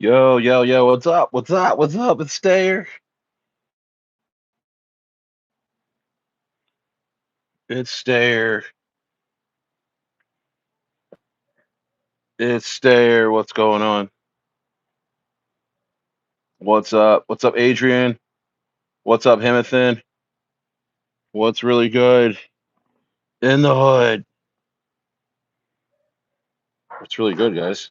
Yo, yo, yo, what's up? What's up? What's up? It's Stayer. It's Stayer. It's Stayer. What's going on? What's up? What's up, Adrian? What's up, Hemathan? What's really good in the hood? What's really good, guys?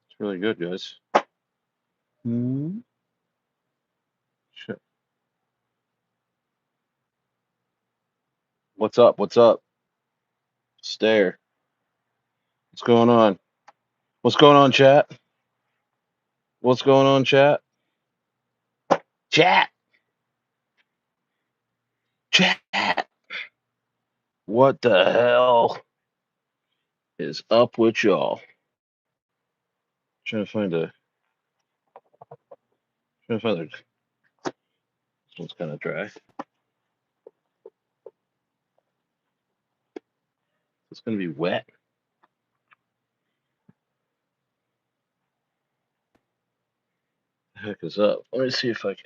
It's really good, guys. Hmm? Shit. What's up? What's up? Stayer. What's going on? What's going on, chat? What's going on, chat? Chat. Chat. What the hell is up with y'all? Trying to find a. Trying to find a. This one's kind of dry. It's gonna be wet. The heck is up? Let me see if I can.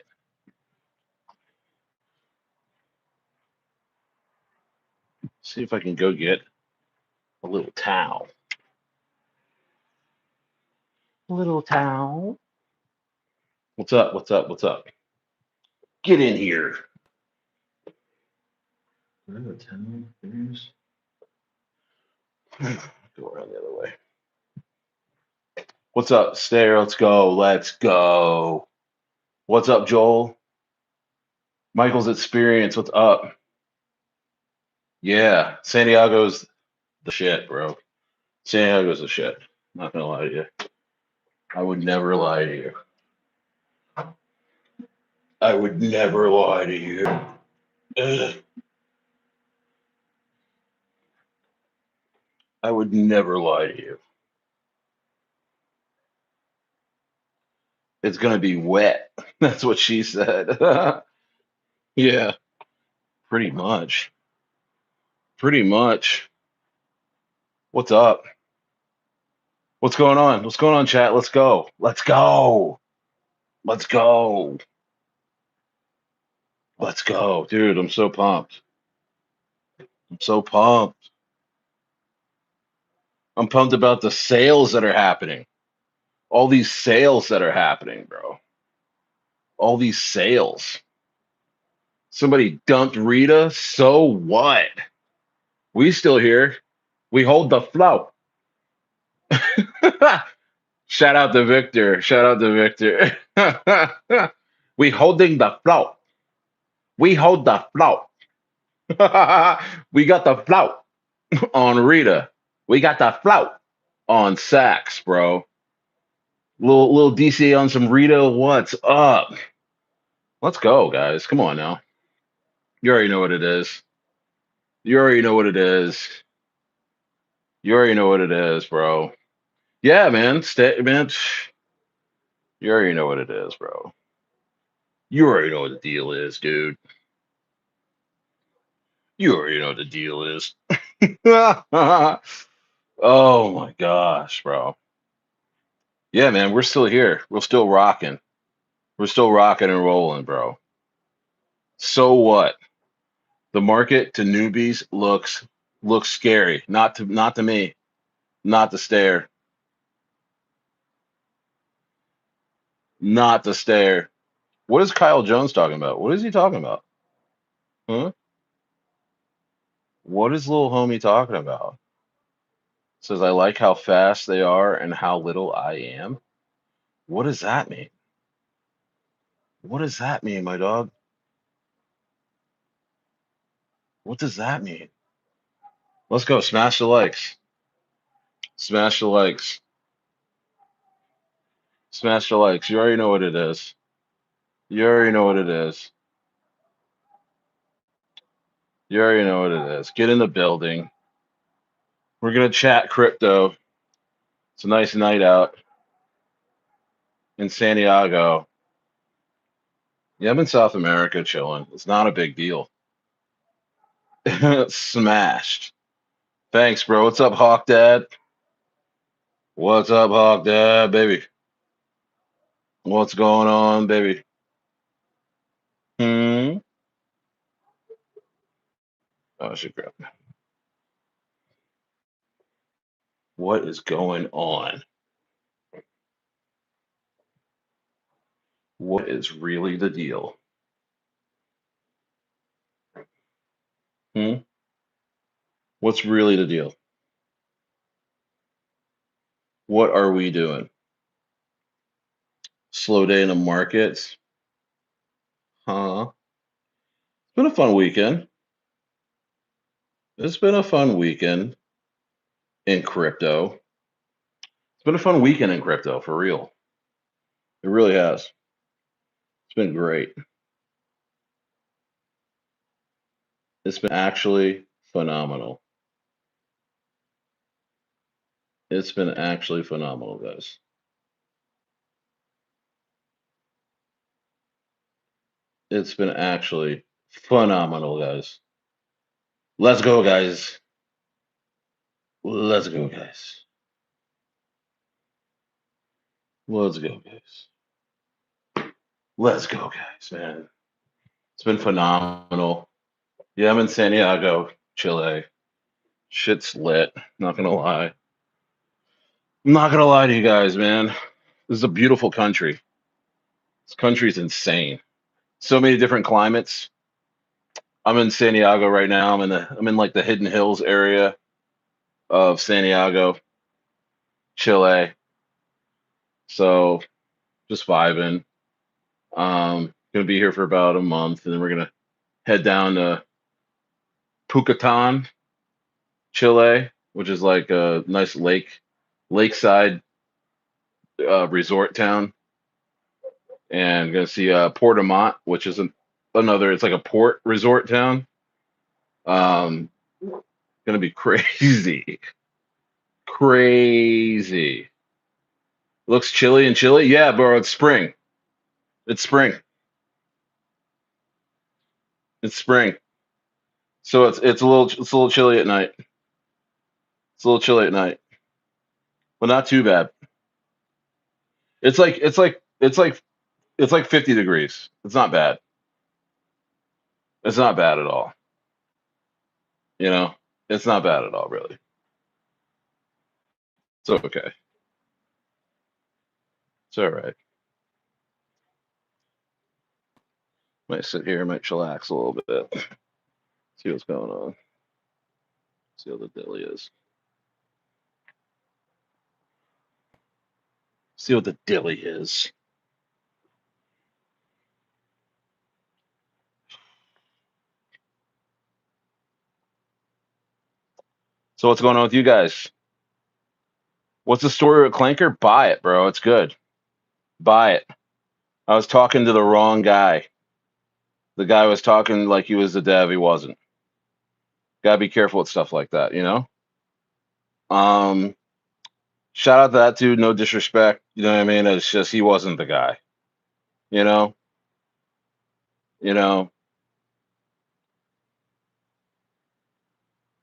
See if I can go get a little towel. A little towel. What's up? What's up? What's up? Get in here. Do I have a towel? Please? Go around the other way. What's up, Stair? Let's go. Let's go. What's up, Joel? Michael's experience. What's up? Yeah, Santiago's the shit, bro. Santiago's the shit. Not gonna lie to you. I would never lie to you. I would never lie to you. Ugh. I would never lie to you. It's gonna be wet. That's what she said. Yeah, pretty much. Pretty much. What's up? What's going on? What's going on, chat? Let's go. Let's go. Let's go. Let's go. Dude, I'm so pumped. I'm so pumped. I'm pumped about the sales that are happening. All these sales that are happening, bro. All these sales. Somebody dumped Rita. So what? We still here. We hold the flow. Shout out to Victor. Shout out to Victor. We holding the flow. We hold the flow. We got the flow on Rita. We got the flow on Sax, bro. Little DC on some Rita. What's up? Let's go, guys. Come on now. You already know what it is. You already know what it is. You already know what it is, bro. Yeah, man. Stay, man. You already know what it is, bro. You already know what the deal is, dude. You already know what the deal is. Oh my gosh, bro. Yeah, man, we're still here. We're still rocking. We're still rocking and rolling, bro. So what? The market to newbies looks scary. Not to me. Not to stare. Not to stare. What is Kyle Jones talking about? What is he talking about? Huh? What is little homie talking about? Says I like how fast they are and how little I am. What does that mean? What does that mean, my dog? What does that mean? Let's go. Smash the likes. Smash the likes. Smash the likes. You already know what it is. You already know what it is. You already know what it is. Get in the building. We're gonna chat crypto. It's a nice night out in Santiago. Yeah, I'm in South America chilling. It's not a big deal. Smashed. Thanks, bro. What's up, Hawk Dad? What's up, Hawk Dad, baby? What's going on, baby? Hmm. Oh, I should grab. What is going on? What is really the deal? Hmm? What's really the deal? What are we doing? Slow day in the markets? Huh? It's been a fun weekend. It's been a fun weekend in crypto. It's been a fun weekend in crypto, for real. It really has. It's been great. It's been actually phenomenal. It's been actually phenomenal, guys. It's been actually phenomenal, guys. Let's go, guys. Let's go, guys. Let's go, guys. Let's go, guys, man. It's been phenomenal. Yeah, I'm in Santiago, Chile. Shit's lit. Not gonna lie. I'm not gonna lie to you guys, man. This is a beautiful country. This country's insane. So many different climates. I'm in Santiago right now. I'm in like the Hidden Hills area of Santiago, Chile. So just vibing. Gonna be here for about a month, and then we're gonna head down to Pucatan, Chile, which is like a nice lakeside resort town, and gonna see Portamont, which is another. It's like a port resort town. Um, gonna be crazy, crazy. Looks chilly in Chile. Yeah, bro. It's spring. It's spring. It's spring. So it's a little chilly at night. It's a little chilly at night, but not too bad. It's like 50 degrees. It's not bad. It's not bad at all. You know, it's not bad at all, really. It's okay. It's all right. Might sit here, might chillax a little bit. See what's going on. See how the dilly is. See what the dilly is. So what's going on with you guys? What's the story with Clanker? Buy it, bro. It's good. Buy it. I was talking to the wrong guy. The guy was talking like he was the dev. He wasn't. Gotta be careful with stuff like that, you know? Um, Shout out to that dude, no disrespect. You know what I mean? It's just he wasn't the guy. You know? You know,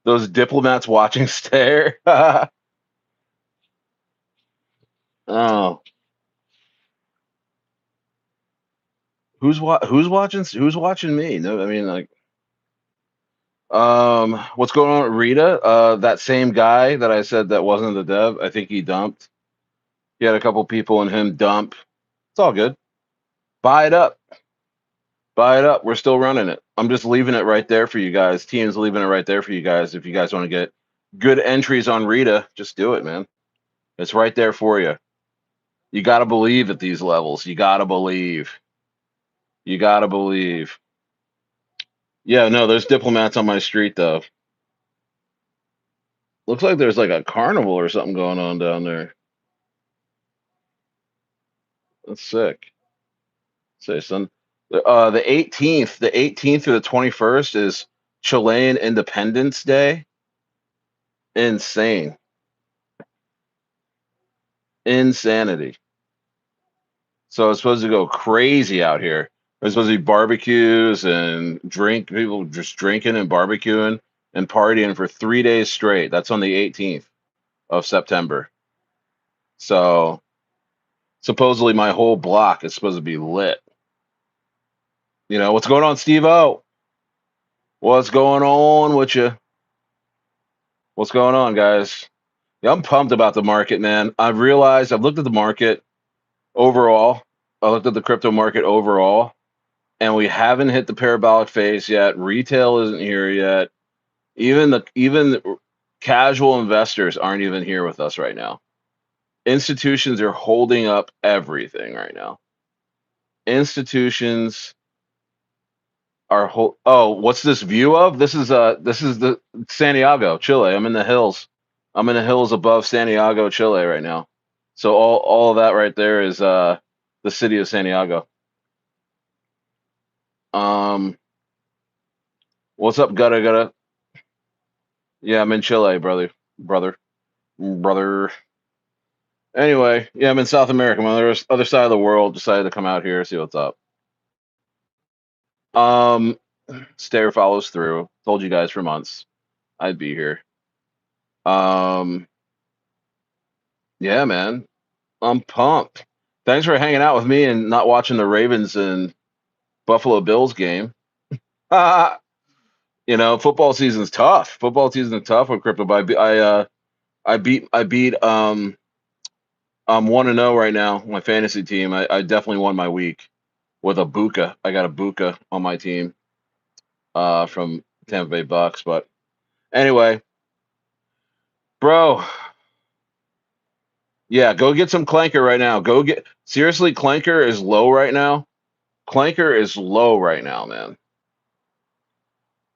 those diplomats watching stare. Oh, who's watching me? No, I mean like what's going on with Rita? That same guy that I said that wasn't the dev, I think he dumped. He had a couple people in him dump. It's all good. Buy it up. Buy it up. We're still running it. I'm just leaving it right there for you guys. Team's leaving it right there for you guys. If you guys want to get good entries on Rita, just do it, man. It's right there for you. You got to believe at these levels. You got to believe. You got to believe. Yeah, no, there's diplomats on my street though. Looks like there's like a carnival or something going on down there. That's sick. Say, son. The 18th through the 21st is Chilean Independence Day. Insane. Insanity. So it's supposed to go crazy out here. There's supposed to be barbecues and people just drinking and barbecuing and partying for 3 days straight. That's on the 18th of September. So supposedly my whole block is supposed to be lit. You know, what's going on, Steve O? What's going on with you? What's going on, guys? Yeah, I'm pumped about the market, man. I've realized I've looked at the market overall. I looked at the crypto market overall, and we haven't hit the parabolic phase yet. Retail isn't here yet. Even casual investors aren't even here with us right now. Institutions are holding up everything right now. Institutions are oh, what's this view of? This is the Santiago, Chile. I'm in the hills. I'm in the hills above Santiago, Chile right now. So all of that right there is the city of Santiago. Um, what's up, Gutta Gutta? Yeah, I'm in Chile, brother. Anyway, yeah, I'm in South America. I'm on the other side of the world. Decided to come out here, see what's up. Um, Stayer follows through. Told you guys for months I'd be here. Um, yeah, man, I'm pumped. Thanks for hanging out with me and not watching the Ravens and Buffalo Bills game. You know, football season's tough. Football season's tough with crypto. But I beat I'm 1-0 right now. My fantasy team. I definitely won my week with a Buka. I got a Buka on my team from Tampa Bay Bucks. But anyway, bro, yeah, go get some Clanker right now. Go get seriously, Clanker is low right now. Clanker is low right now, man.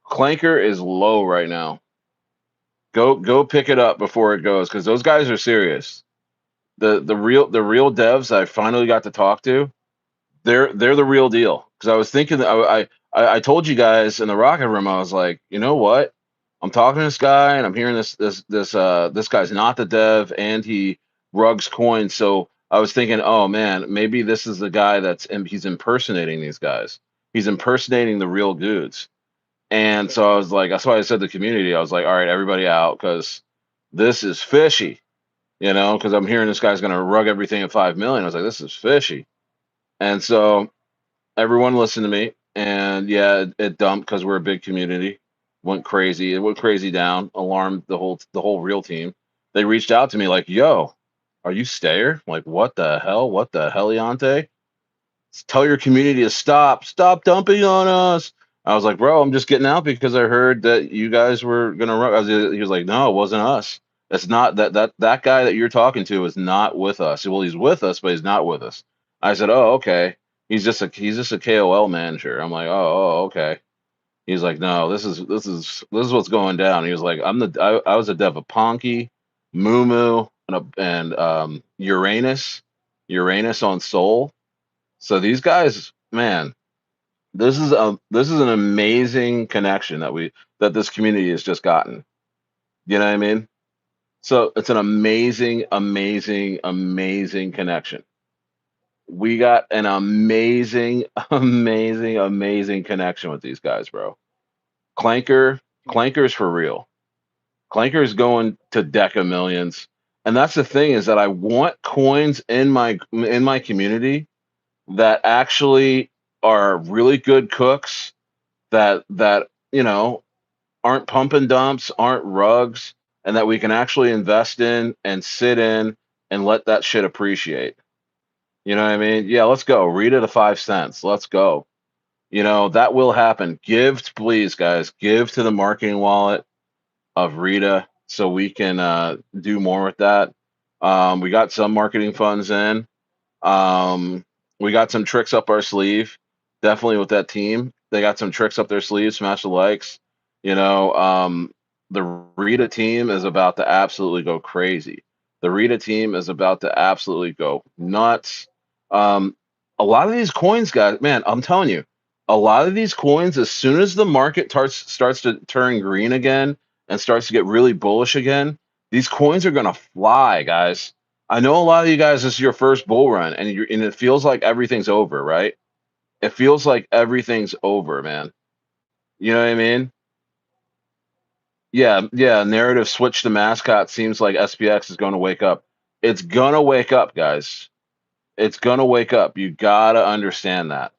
Clanker is low right now. Go pick it up before it goes because those guys are serious. The real devs I finally got to talk to, they're the real deal. Because I was thinking that I told you guys in the rocket room, I was like, you know what? I'm talking to this guy and I'm hearing this guy's not the dev and he rugs coins. So I was thinking, oh man, maybe this is the guy he's impersonating these guys. He's impersonating the real dudes. And so I was like, that's why I said the community. I was like, all right, everybody out because this is fishy, you know, because I'm hearing this guy's gonna rug everything at 5 million. I was like, this is fishy. And so everyone listened to me, and yeah, it dumped because we're a big community. Went crazy. It went crazy down. Alarmed the whole real team. They reached out to me like, "Yo, are you Stayer?" I'm like, what the hell? What the heliante? Tell your community to stop dumping on us. I was like, bro, I'm just getting out because I heard that you guys were gonna run. He was like, no, it wasn't us. It's not that guy that you're talking to is not with us. Well, he's with us, but he's not with us. I said, oh, okay. He's just a KOL manager. I'm like, oh, okay. He's like, no, this is what's going down. He was like, I was a dev of Ponky, Moo and Uranus on Soul. So these guys, man, this is an amazing connection that this community has just gotten. You know what I mean? So it's an amazing, amazing, amazing connection. We got an amazing, amazing, amazing connection with these guys, bro. Clanker, Clanker's for real. Clanker is going to Deca millions. And that's the thing is that I want coins in my community that actually are really good cooks that aren't pump and dumps, aren't rugs, and that we can actually invest in and sit in and let that shit appreciate. You know what I mean? Yeah, let's go. Rita to 5 cents. Let's go. You know, that will happen. Give, please, guys, give to the marketing wallet of Rita so we can do more with that. We got some marketing funds in. Um, we got some tricks up our sleeve, definitely with that team. They got some tricks up their sleeve. Smash the likes. You know, the Rita team is about to absolutely go crazy. The Rita team is about to absolutely go nuts. Um, a lot of these coins, guys, man, I'm telling you, a lot of these coins, as soon as the market starts to turn green again and starts to get really bullish again, these coins are gonna fly, guys. I know a lot of you guys, this is your first bull run, and it feels like everything's over, right? It feels like everything's over, man. You know what I mean? Yeah, yeah. Narrative switch to mascot seems like SPX is going to wake up. It's gonna wake up, guys. It's gonna wake up. You gotta understand that.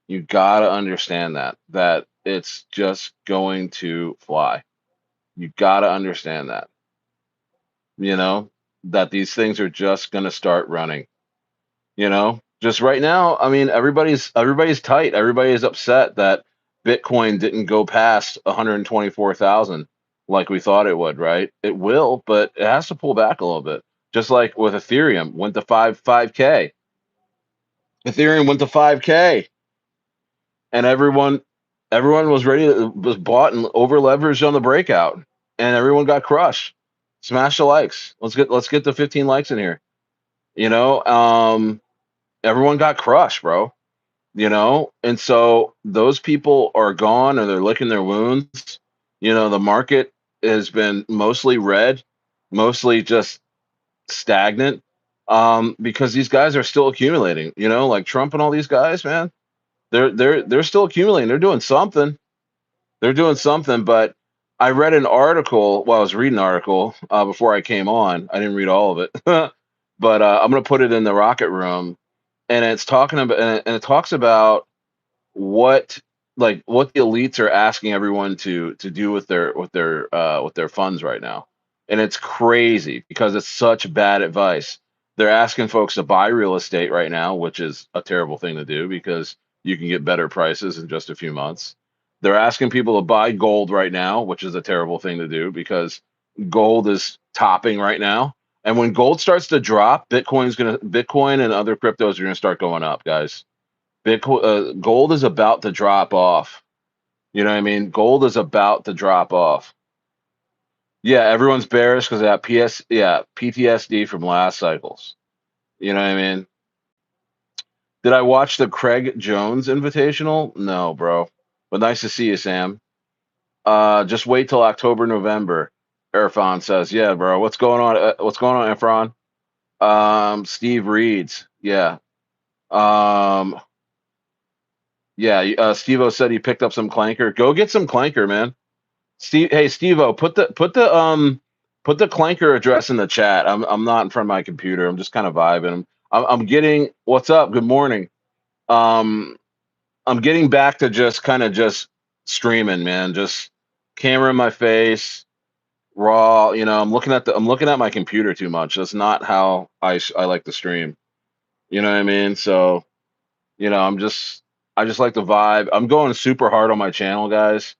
You gotta understand that it's just going to fly. You gotta understand that. You know that these things are just gonna start running. Just right now, I mean, everybody's tight. Everybody is upset that Bitcoin didn't go past 124,000 like we thought it would, right? It will, but it has to pull back a little bit. Just like with Ethereum, went to 5K. Ethereum went to 5K, and everyone was was bought and over leveraged on the breakout, and everyone got crushed. Smash the likes. Let's get the 15 likes in here. You know, everyone got crushed, bro. And so those people are gone or they're licking their wounds. The market has been mostly red, mostly just stagnant, because these guys are still accumulating. Like Trump and all these guys, man. They're still accumulating. They're doing something. They're doing something. But I read an article. Well, I was reading an article before I came on. I didn't read all of it, but I'm gonna put it in the rocket room, and it's talking about and it talks about what what the elites are asking everyone to do with their funds right now. And it's crazy because it's such bad advice. They're asking folks to buy real estate right now, which is a terrible thing to do because you can get better prices in just a few months. They're asking people to buy gold right now, which is a terrible thing to do because gold is topping right now. And when gold starts to drop, Bitcoin and other cryptos are gonna start going up, guys. Bitcoin, gold is about to drop off. You know what I mean? Gold is about to drop off. Yeah, everyone's bearish because they have PTSD from last cycles. You know what I mean? Did I watch the Craig Jones Invitational? No, bro. But nice to see you, Sam. Just wait till October, November. Irfan says, "Yeah, bro. What's going on? What's going on, Irfan?" Steve Reeds. Yeah. Um, yeah. Steve-O said he picked up some Clanker. Go get some Clanker, man. Hey Steve-O, put the Clanker address in the chat. I'm not in front of my computer. I'm just kind of vibing. I'm getting what's up. Good morning. Um, I'm getting back to just kind of just streaming, man. Just camera in my face, raw. I'm looking at my computer too much. That's not how I like to stream. You know what I mean? So I just like the vibe. I'm going super hard on my channel, guys.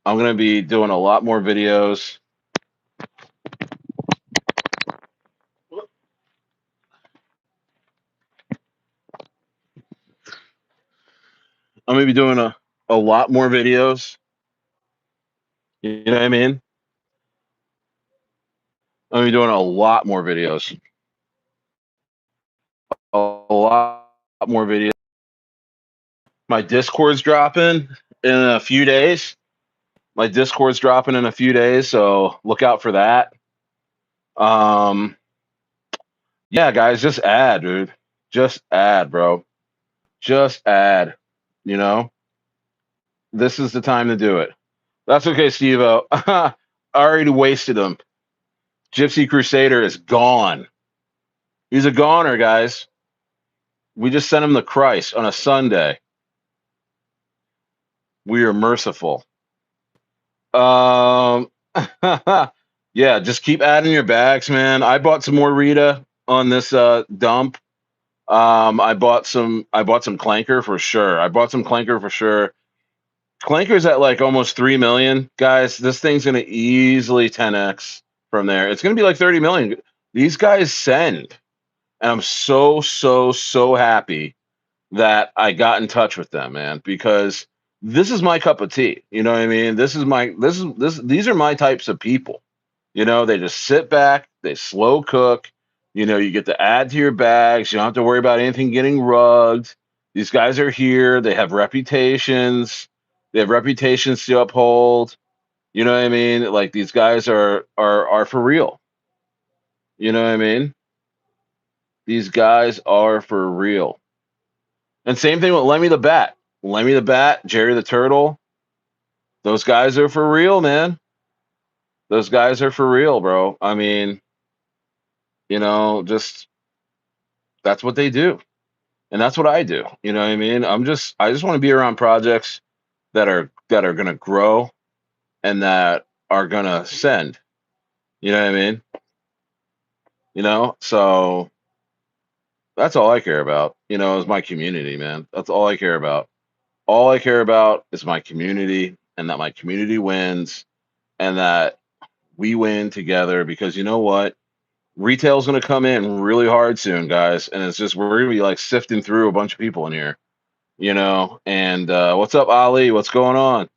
I'm gonna be doing a lot more videos. I'm gonna be doing a lot more videos. You know what I mean? I'm gonna be doing a lot more videos. A lot more videos. My Discord's dropping in a few days. My Discord's dropping in a few days, so look out for that. Um, yeah, guys, just add, dude. Just add, bro. Just add. You know, this is the time to do it. That's okay, Steve-O. I already wasted him. Gypsy Crusader is gone. He's a goner, guys. We just sent him to Christ on a Sunday. We are merciful. Um, yeah, just keep adding your bags, man. I bought some more Rita on this dump. I bought some Clanker for sure. I bought some Clanker for sure. Clanker's at like almost 3 million, guys. This thing's gonna easily 10x from there. It's gonna be like 30 million. These guys send, and I'm so happy that I got in touch with them, man, because this is my cup of tea. You know what I mean? These are my types of people. They just sit back, they slow cook. You get to add to your bags. You don't have to worry about anything getting rugged. These guys are here. They have reputations. They have reputations to uphold. You know what I mean? Like these guys are for real. You know what I mean? These guys are for real. And same thing with Lemmy the Bat. Lemmy the Bat, Jerry the Turtle. Those guys are for real, man. Those guys are for real, bro. I mean, just that's what they do. And that's what I do. You know what I mean? I just want to be around projects that are gonna grow and that are gonna send. You know what I mean? So that's all I care about, is my community, man. That's all I care about. All I care about is my community and that my community wins and that we win together because you know what? Retail's going to come in really hard soon, guys. And it's just, we're going to be like sifting through a bunch of people in here, And what's up, Ali? What's going on?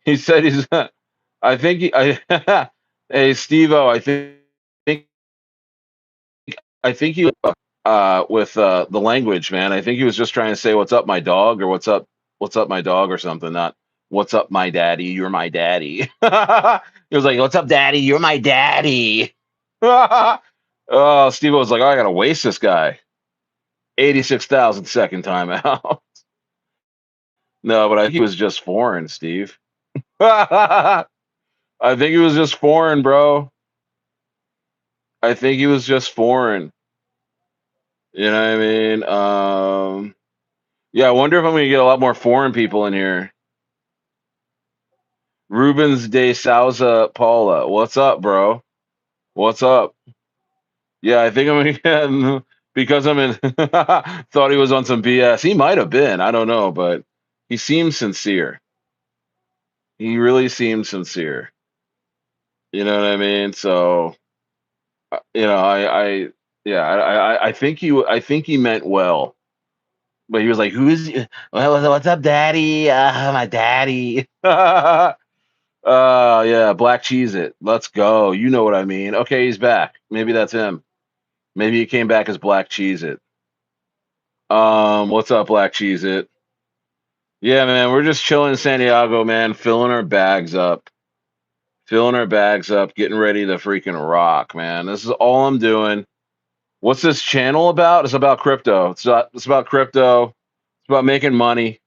He said he's, I think, hey, Steve-O, think, I think he with the language, man. I think he was just trying to say "What's up, my dog?" or what's up, my dog?" or something. Not "What's up, my daddy? You're my daddy." He was like, "What's up, daddy? You're my daddy." Oh, Steve was like, "Oh, I gotta waste this guy." 86,000 second time out. No, but I think he was just foreign, Steve. I think he was just foreign, bro. I think he was just foreign. You know what I mean? Yeah, I wonder if I'm gonna get a lot more foreign people in here. Rubens de Souza Paula, what's up, bro? What's up? Yeah, I think I'm gonna get because I'm in. Thought he was on some BS. He might have been. I don't know, but he seems sincere. He really seems sincere. You know what I mean? So, yeah, I think he meant well, but he was like, "Who's what's up, daddy? My daddy." Yeah, Black Cheese It. Let's go. You know what I mean. Okay, he's back. Maybe that's him. Maybe he came back as Black Cheese It. What's up, Black Cheese It? Yeah, man, we're just chilling in Santiago, man, filling our bags up, getting ready to freaking rock, man. This is all I'm doing. What's this channel about? It's about crypto. It's about crypto. It's about making money.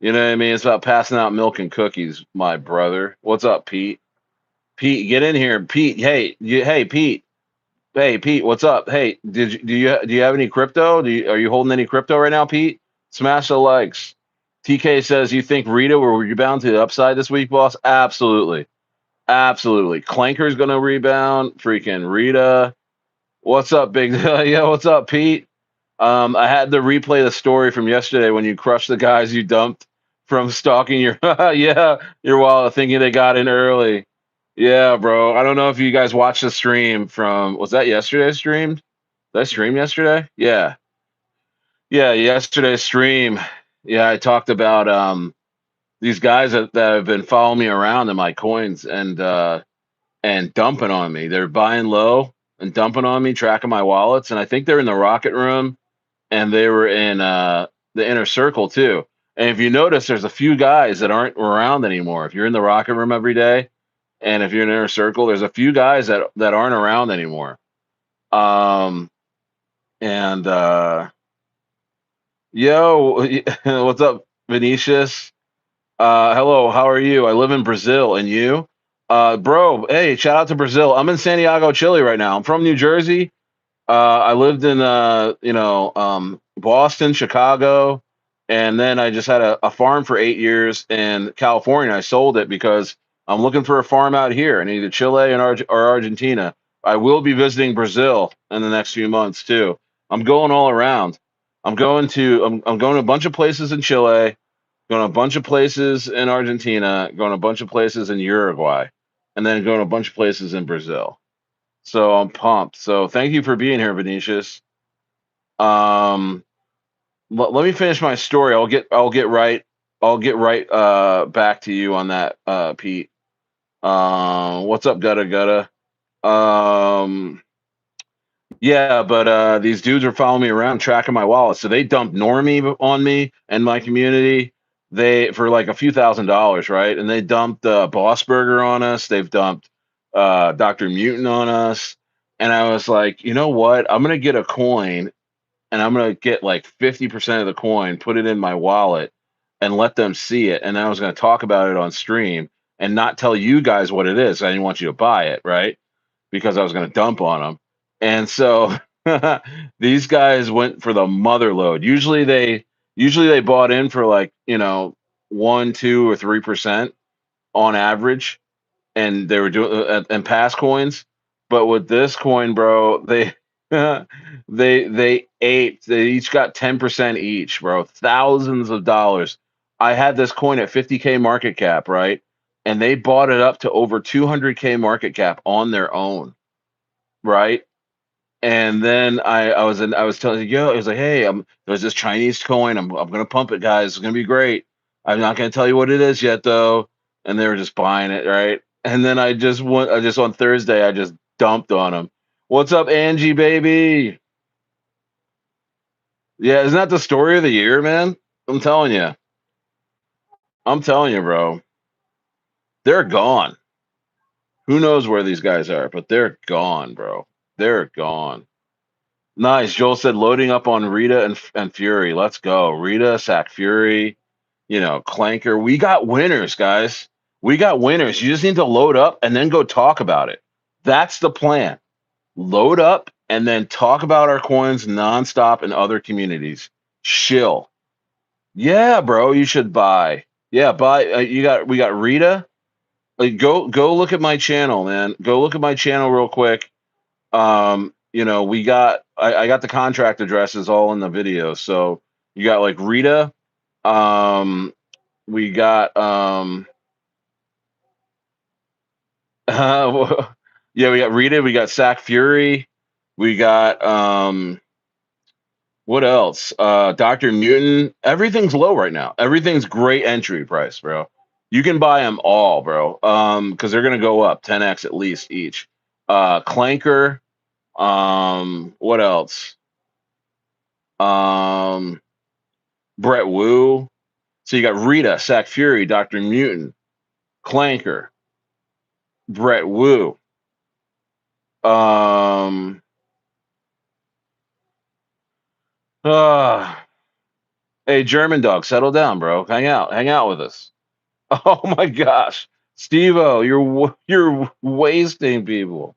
You know what I mean? It's about passing out milk and cookies, my brother. What's up, Pete? Pete, get in here, Pete. Hey, Pete. Hey, Pete. What's up? Hey, do you have any crypto? Are you holding any crypto right now, Pete? Smash the likes. TK says you think Rita will rebound to the upside this week, boss? Absolutely, absolutely. Clanker's gonna rebound. Freaking Rita. What's up, big? Yeah, what's up, Pete? I had to replay the story from yesterday when you crushed the guys you dumped from stalking your your wallet, thinking they got in early. Yeah, bro. I don't know if you guys watched the stream from was that yesterday's stream? Did I stream yesterday? Yeah. Yeah, yesterday's stream. Yeah, I talked about these guys that have been following me around in my coins and dumping on me. They're buying low and dumping on me, tracking my wallets, and I think they're in the rocket room and they were in the inner circle too. And if you notice, there's a few guys that aren't around anymore. If you're in the rocket room every day, and if you're in inner circle, there's a few guys that aren't around anymore. Um, and yo, what's up, Venetius? Hello, how are you? I live in Brazil, and you? Bro, hey, shout out to Brazil. I'm in Santiago, Chile right now. I'm from New Jersey. I lived in Boston, Chicago, and then I just had a farm for 8 years in California. I sold it because I'm looking for a farm out here in either Chile or Argentina. I will be visiting Brazil in the next few months too. I'm going all around. I'm going to a bunch of places in Chile, going to a bunch of places in Argentina, going to a bunch of places in Uruguay, and then going to a bunch of places in Brazil. So I'm pumped. So thank you for being here, Venetius. Um, let me finish my story. I'll get right back to you on that, Pete. What's up, Gutta Gutta? Um, yeah, but these dudes are following me around, tracking my wallet. So they dumped Normie on me and my community. They for like a few $1,000s, right? And they dumped Boss Burger on us. They've dumped DrMutant on us. And I was like, you know what? I'm gonna get a coin and I'm gonna get like 50% of the coin, put it in my wallet, and let them see it. And then I was gonna talk about it on stream and not tell you guys what it is. I didn't want you to buy it, right? Because I was gonna dump on them. And so these guys went for the mother load. Usually they bought in for like, 1, 2, or 3% on average, and they were doing and pass coins. But with this coin, bro, they they each got 10% each, bro. Thousands of dollars. I had this coin at 50K market cap, right? And they bought it up to over 200K market cap on their own, right? And then I was telling yo, I was like, hey, there's this Chinese coin. I'm gonna pump it, guys. It's gonna be great. I'm not gonna tell you what it is yet, though. And they were just buying it, right? And then I just on Thursday, I just dumped on them. What's up, Angie, baby? Yeah, isn't that the story of the year, man? I'm telling you. I'm telling you, bro. They're gone. Who knows where these guys are, but they're gone, bro. They're gone. Nice. Joel said loading up on Rita and Fury. Let's go. Rita, Sack Fury, Clanker. We got winners, guys. We got winners. You just need to load up and then go talk about it. That's the plan. Load up and then talk about our coins nonstop in other communities. Shill. Yeah, bro, you should buy. Yeah, buy. We got Rita. Go look at my channel, man. Go look at my channel real quick. I got the contract addresses all in the video. So you got like Rita. Um, we got yeah, we got Rita, we got Sack Fury, we got what else? DrMutant. Everything's low right now. Everything's great entry price, bro. You can buy them all, bro. Because they're gonna go up 10x at least each. Clanker. What else? Um, Brett Wu. So you got Rita, Sack Fury, DrMutant, Clanker, Brett Wu. Um, uh, hey, German dog, settle down, bro. Hang out with us. Oh my gosh, Steve-O, you're wasting people.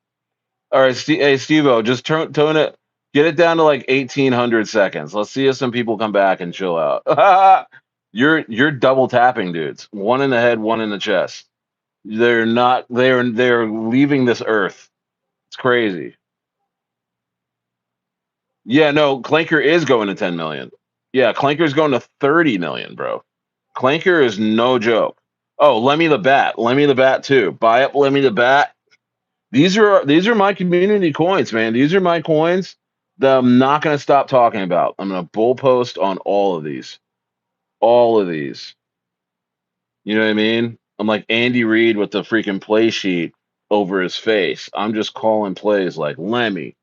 All right, hey Steve-O, just tone it, get it down to like 1800 seconds. Let's see if some people come back and chill out. You're double tapping dudes. One in the head, one in the chest. They're not. They're leaving this earth. It's crazy. Yeah, no, Clanker is going to 10 million. Yeah, Clanker's going to 30 million, bro. Clanker is no joke. Oh, Lemmy the Bat. Lemmy the Bat too. Buy up Lemmy the Bat. These are my community coins, man. These are my coins that I'm not gonna stop talking about. I'm gonna bull post on all of these. All of these. You know what I mean? I'm like Andy Reid with the freaking play sheet over his face. I'm just calling plays like Lemmy,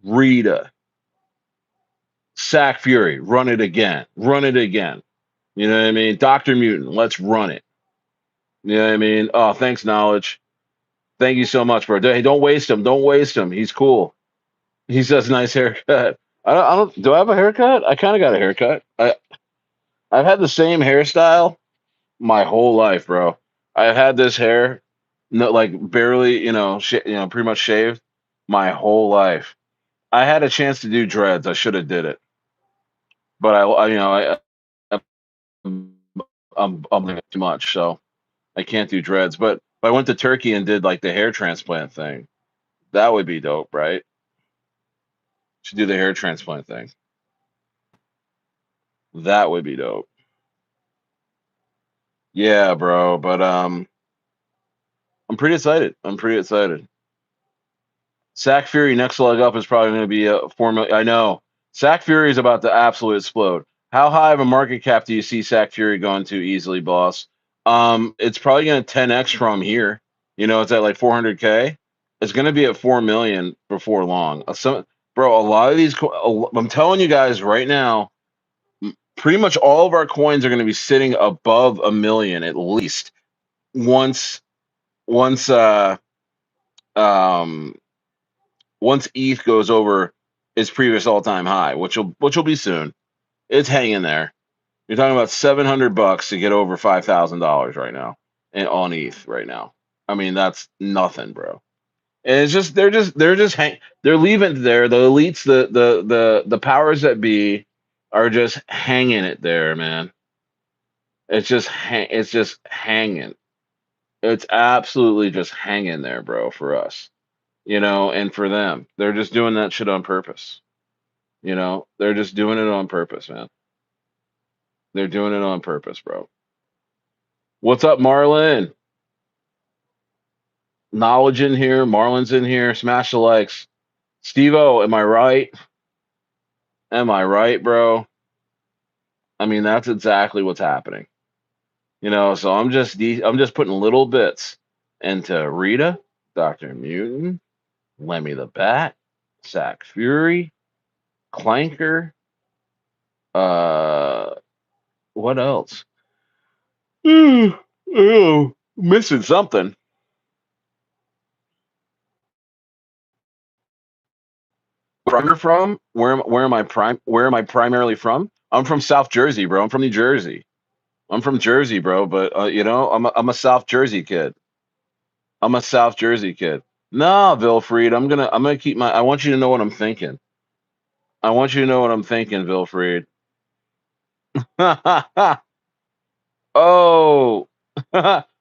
Rita, Sack Fury, run it again, run it again. You know what I mean? DrMutant, let's run it. You know what I mean? Oh, thanks, Knowledge. Thank you so much, bro. Hey, don't waste him. Don't waste him. He's cool. He says nice haircut. I don't. Do I have a haircut? I kind of got a haircut. I've had the same hairstyle my whole life, bro. I've had this hair, no, like barely, pretty much shaved my whole life. I had a chance to do dreads. I should have did it, but I'm doing it too much, so I can't do dreads. But if I went to Turkey and did like the hair transplant thing, that would be dope, right? Should do the hair transplant thing. That would be dope. Yeah, bro. But I'm pretty excited. I'm pretty excited. Sack Fury next leg up is probably going to be a 4 million. I know. Sack Fury is about to absolutely explode. How high of a market cap do you see Sack Fury going to easily, boss? It's probably going to 10x from here. It's at like 400K. It's going to be at 4 million before long. Bro, a lot of these. I'm telling you guys right now, pretty much all of our coins are going to be sitting above a million at least once once um once ETH goes over its previous all-time high, which will be soon. It's hanging there. You're talking about $700 to get over $5,000 right now, and on ETH right now. I mean, that's nothing, bro. And it's just they're leaving it there. The elites, the powers that be, are just hanging it there, man. It's just hanging. It's absolutely just hanging there, bro, for us. And for them. They're just doing that shit on purpose. They're just doing it on purpose, man. They're doing it on purpose, bro. What's up, Marlon? Knowledge in here. Marlon's in here. Smash the likes. Steve-O, am I right? Am I right, bro? I mean, that's exactly what's happening. So I'm just putting little bits into Rita, DrMutant, Lemmy the Bat, Sack Fury, Clanker, uh what else? Oh, missing something. Where I'm from? Where am I primarily from? I'm from South Jersey, bro. I'm from New Jersey. I'm from Jersey, bro, but I'm a South Jersey kid. I'm a South Jersey kid. Nah, Vilfried, I'm gonna keep my. I want you to know what I'm thinking. I want you to know what I'm thinking, Vilfried. Oh,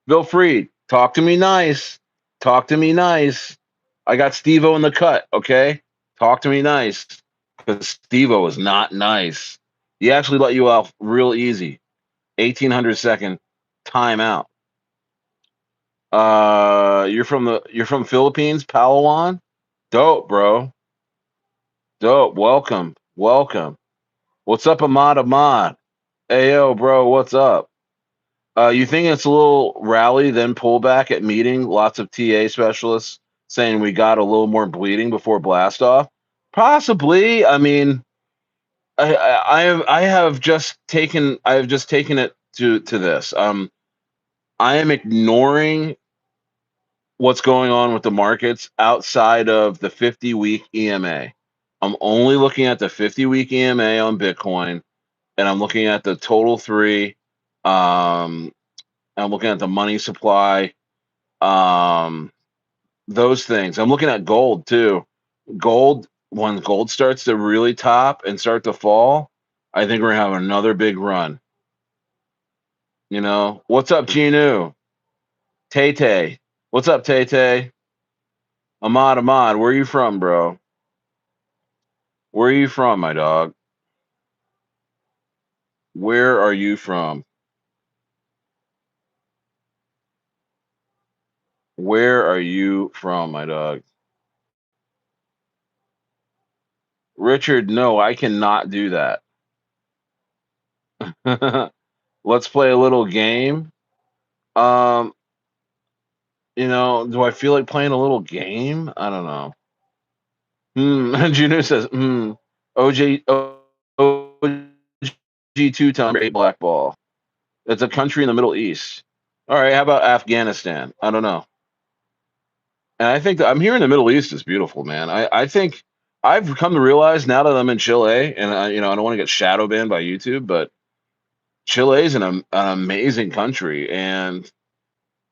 Vilfried, talk to me nice. Talk to me nice. I got Steve-O in the cut, okay? Talk to me nice. Because Steve-O is not nice. He actually let you off real easy. 1,800-second timeout. You're from Philippines, Palawan? Dope, bro. Dope. Welcome. Welcome. What's up, Ahmad? Hey, yo, bro, what's up? You think it's a little rally, then pullback at meeting? Lots of TA specialists saying we got a little more bleeding before blast off. Possibly. I mean, I have just taken it to this. I am ignoring what's going on with the markets outside of the 50-week EMA. I'm only looking at the 50-week EMA on Bitcoin, and I'm looking at the total three. Um, I'm looking at the money supply. Um, those things. I'm looking at gold too. When gold starts to really top and start to fall, I think we're gonna have another big run. What's up, Genu? Tay Tay. What's up, Tay Tay? Ahmad, where are you from, bro? Where are you from, my dog? Where are you from? Where are you from, my dog? Richard, no, I cannot do that. Let's play a little game. Um, do I feel like playing a little game? I don't know. Juno says, OJ, OG two-time great black ball. It's a country in the Middle East. All right, how about Afghanistan? I don't know. And I think that I'm here in the Middle East is beautiful, man. I think I've come to realize now that I'm in Chile, and I don't want to get shadow banned by YouTube, but Chile is an amazing country, and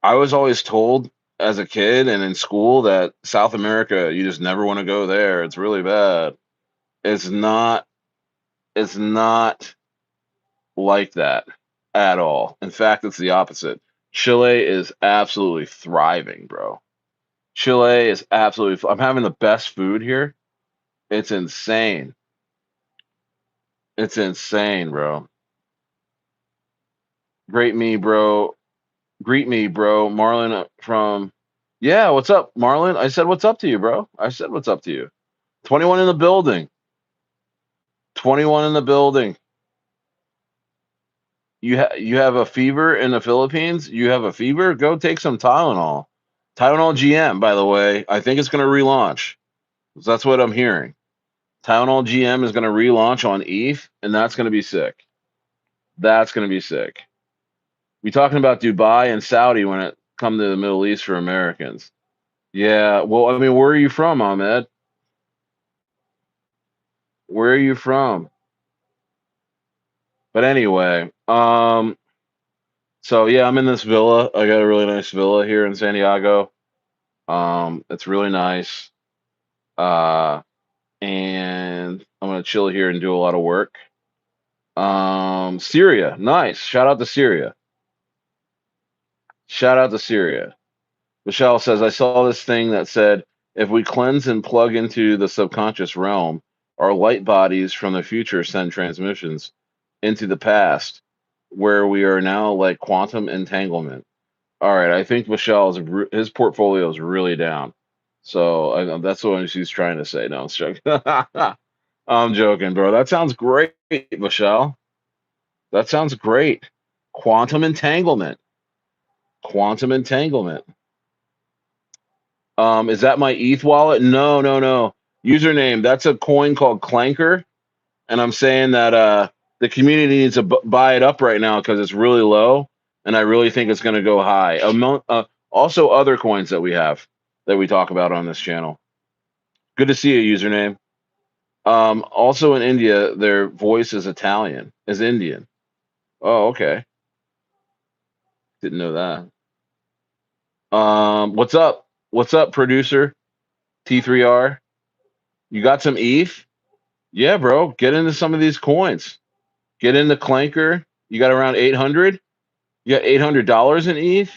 I was always told as a kid and in school that South America, you just never want to go there. It's really bad. It's not. It's not like that at all. In fact, it's the opposite. Chile is absolutely thriving, bro. Chile is absolutely. I'm having the best food here. It's insane. It's insane, bro. Great me, bro. Greet me, bro. Marlon from. Yeah, what's up, Marlon? I said what's up to you, bro. I said what's up to you. 21 in the building. 21 in the building. You have a fever in the Philippines? You have a fever? Go take some Tylenol. Tylenol GM, by the way. I think it's going to relaunch. That's what I'm hearing. Tylenol GM is going to relaunch on ETH, and that's going to be sick. That's going to be sick. We talking about Dubai and Saudi when it come to the Middle East for Americans. Yeah, well, I mean, where are you from, Ahmed? Where are you from? But anyway, so yeah, I'm in this villa. I got a really nice villa here in Santiago. It's really nice. Uh, and I'm gonna chill here and do a lot of work. Syria, nice. Shout out to Syria. Shout out to Syria. Michelle says, I saw this thing that said, if we cleanse and plug into the subconscious realm, our light bodies from the future send transmissions into the past, where we are now like quantum entanglement. All right, I think Michelle's his portfolio is really down. So that's what she's trying to say. No, I'm joking. I'm joking, bro. That sounds great, Michelle. That sounds great. Quantum entanglement. Quantum entanglement. Is that my ETH wallet? No, no, no. Username. That's a coin called Clanker, and I'm saying that the community needs to buy it up right now because it's really low, and I really think it's going to go high. Also, other coins that we have that we talk about on this channel. Good to see you, username. Also in India, their voice is Italian, is Indian. Oh, okay. Didn't know that. What's up? What's up, producer? T3R. You got some ETH? Yeah, bro. Get into some of these coins. Get into Clanker. You got around 800. You got $800 in ETH.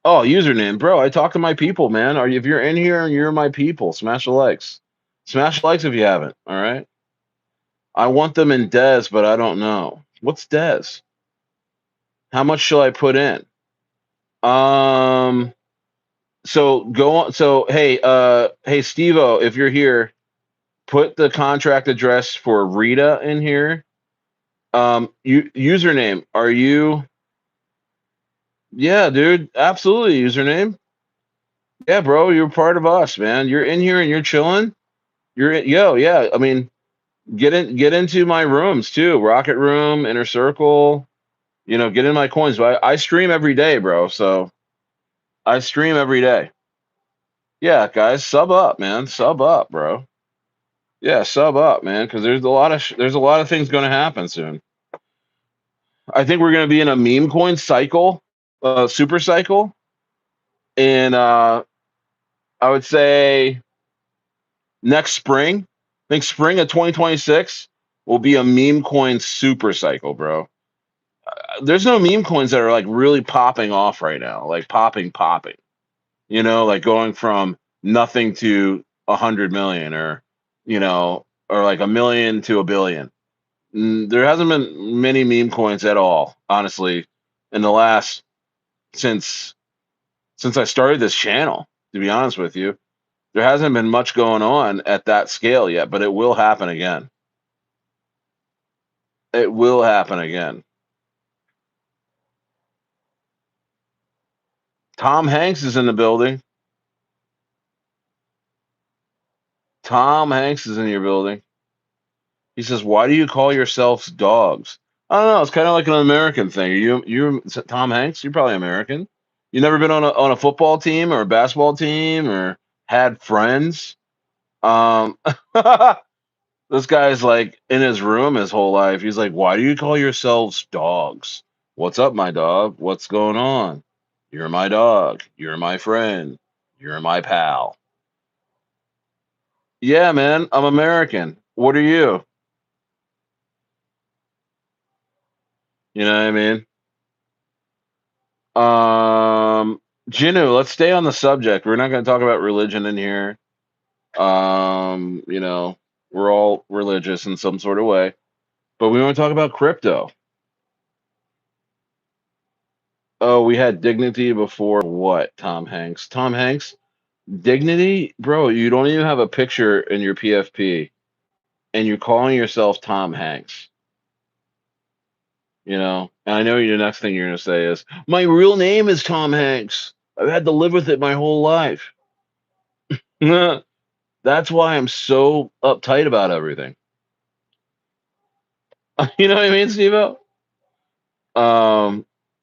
Oh, username, bro. I talk to my people, man. If you're in here and you're my people, smash the likes. Smash the likes if you haven't. All right. I want them in Des, but I don't know. What's Des? How much shall I put in? Um. So go on. So hey, Stevo, if you're here, put the contract address for Rita in here. Username. Are you? Yeah, dude. Absolutely, username. Yeah, bro. You're part of us, man. You're in here and you're chilling. Yeah. I mean, get into my rooms too. Rocket Room, Inner Circle. Get in my coins. But I stream every day, bro. So I stream every day. Yeah, guys, sub up, man. Sub up, bro. Yeah, sub up, man. Because there's a lot of things going to happen soon. I think we're going to be in a meme coin cycle, super cycle, and I would say next spring. I think spring of 2026 will be a meme coin super cycle, bro. There's no meme coins that are like really popping off right now, like popping. Like going from nothing to 100 million, or like a million to a billion. There hasn't been many meme coins at all, honestly, in the last since I started this channel. To be honest with you, there hasn't been much going on at that scale yet, but it will happen again. It will happen again. Tom Hanks is in the building. Tom Hanks is in your building. He says, "Why do you call yourselves dogs?" I don't know. It's kind of like an American thing. You Tom Hanks? You're probably American. You never been on a football team or a basketball team or had friends? Um, this guy's like in his room his whole life. He's like, "Why do you call yourselves dogs? What's up, my dog? What's going on? You're my dog. You're my friend. You're my pal." Yeah, man. I'm American. What are you? You know what I mean? Jinu, let's stay on the subject. We're not going to talk about religion in here. Um, you know, we're all religious in some sort of way, but we want to talk about crypto. Oh, we had dignity before what? Tom Hanks. Tom Hanks? Dignity? Bro, you don't even have a picture in your PFP and you're calling yourself Tom Hanks. And I know the next thing you're going to say is, my real name is Tom Hanks. I've had to live with it my whole life. That's why I'm so uptight about everything. You know what I mean, Steve?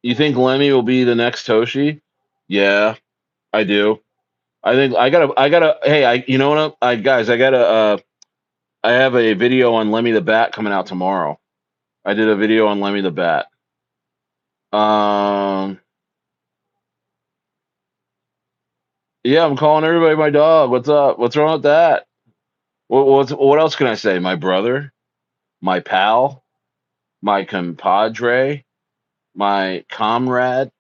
You think Lemmy will be the next Toshi? Yeah, I do. I think I gotta. Hey, you know what? Guys, I gotta. I have a video on Lemmy the Bat coming out tomorrow. I did a video on Lemmy the Bat. Um, yeah, I'm calling everybody my dog. What's up? What's wrong with that? What else can I say? My brother, my pal, my compadre, my comrade.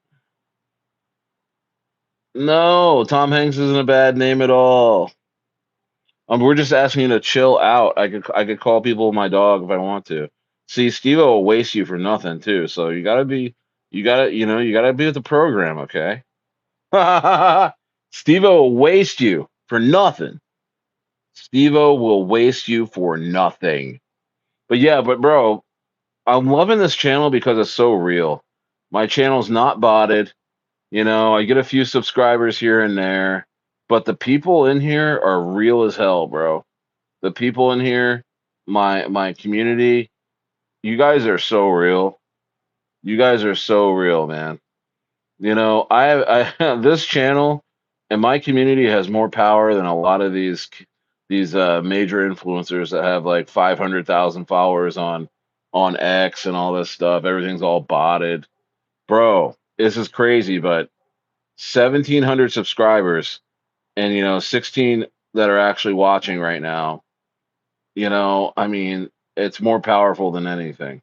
No, Tom Hanks isn't a bad name at all. We're just asking you to chill out. I could call people my dog if I want to. See, Steve will waste you for nothing too. So you gotta be with the program, okay? Steve will waste you for nothing. Steve will waste you for nothing. But yeah, but bro, I'm loving this channel because it's so real. My channel's not botted. I get a few subscribers here and there, but the people in here are real as hell, bro. The people in here, my community, you guys are so real. You guys are so real, man. I this channel and my community has more power than a lot of these major influencers that have like 500,000 followers on X and all this stuff. Everything's all botted. Bro, this is crazy, but 1,700 subscribers and 16 that are actually watching right now. I mean, it's more powerful than anything.